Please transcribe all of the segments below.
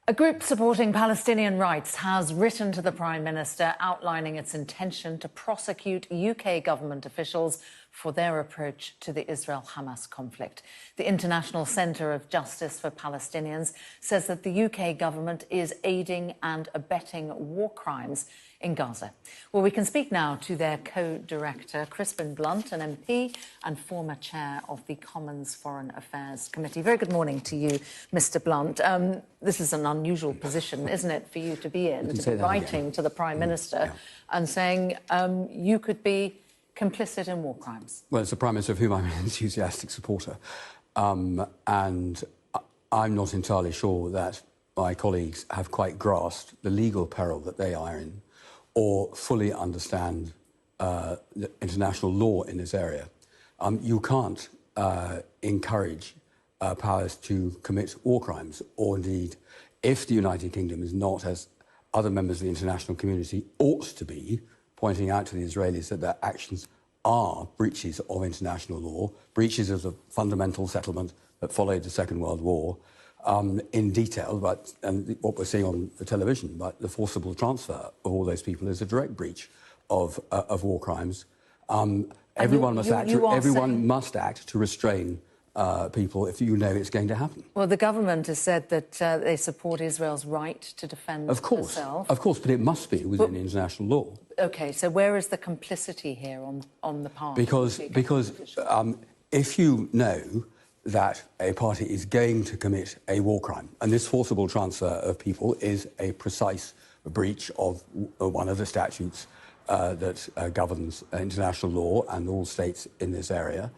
A group supporting Palestinian rights has written to the Prime Minister outlining its intention to prosecute UK government officials for their approach to the Israel-Hamas conflict. The International Centre of Justice for Palestinians says that the UK government is aiding and abetting war crimes in Gaza. Well, we can speak now to their co-director, Crispin Blunt, an MP and former chair of the Commons Foreign Affairs Committee. Very good morning to you, Mr. Blunt. This is an unusual position, isn't it, for you to be in, to be writing to the Prime Minister and saying you could be complicit in war crimes? Well, it's a Prime Minister of whom I'm an enthusiastic supporter. And I'm not entirely sure that my colleagues have quite grasped the legal peril that they are in or fully understand the international law in this area. You can't encourage powers to commit war crimes, or indeed, if the United Kingdom is not, as other members of the international community ought to be, pointing out to the Israelis that their actions are breaches of international law, breaches of the fundamental settlement that followed the Second World War, in detail, and what we're seeing on the television, but the forcible transfer of all those people is a direct breach of war crimes. Everyone must act to restrain people if you know it's going to happen. Well, the government has said that they support Israel's right to defend itself. Of course, but it must be within international law. OK, so where is the complicity here on the part? Because if you know that a party is going to commit a war crime, and this forcible transfer of people is a precise breach of one of the statutes that governs international law and all states in this area,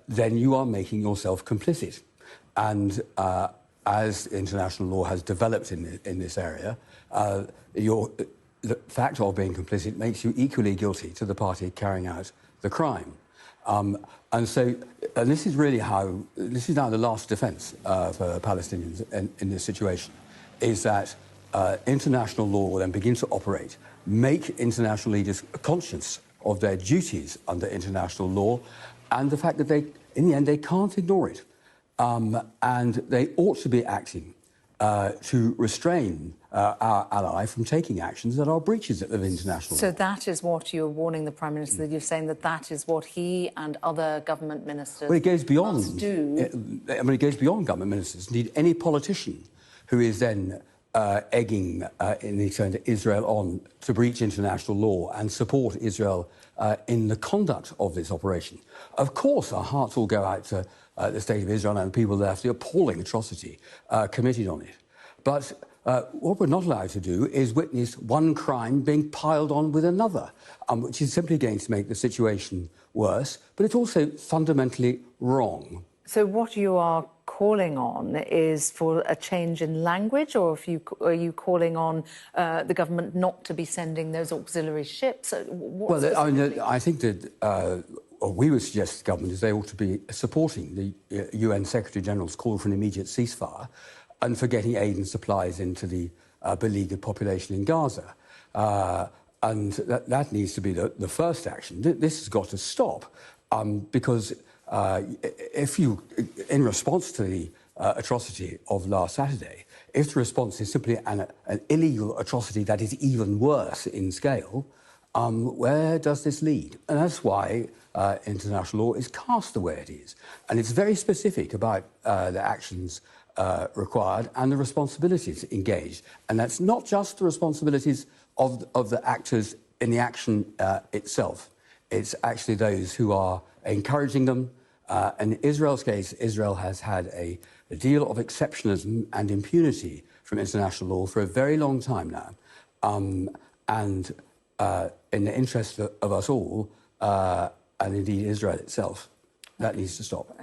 then you are making yourself complicit. And as international law has developed in this area, the fact of being complicit makes you equally guilty to the party carrying out the crime. And this is really this is now the last defence for Palestinians in this situation, is that international law will then begin to operate, make international leaders conscious of their duties under international law, and the fact that in the end, they can't ignore it. And they ought to be acting to restrain our ally from taking actions that are breaches of international law. So that is what you're warning the Prime Minister, that you're saying that is what he and other government ministers must do? It goes beyond government ministers. Indeed, any politician who is then egging in turn to Israel on to breach international law and support Israel in the conduct of this operation. Of course, our hearts will go out to the State of Israel and the people there for the appalling atrocity committed on it. But what we're not allowed to do is witness one crime being piled on with another, which is simply going to make the situation worse, but it's also fundamentally wrong. So what you are calling on is for a change in language, or are you calling on the government not to be sending those auxiliary ships? I think that what we would suggest to the government is they ought to be supporting the UN Secretary-General's call for an immediate ceasefire and for getting aid and supplies into the beleaguered population in Gaza. And that needs to be the first action. This has got to stop because if you, in response to the atrocity of last Saturday, if the response is simply an illegal atrocity that is even worse in scale, where does this lead? And that's why international law is cast the way it is. And it's very specific about the actions required and the responsibilities engaged. And that's not just the responsibilities of the actors in the action itself. It's actually those who are encouraging them. In Israel's case, Israel has had a deal of exceptionalism and impunity from international law for a very long time now. And in the interest of us all, and indeed Israel itself, that needs to stop.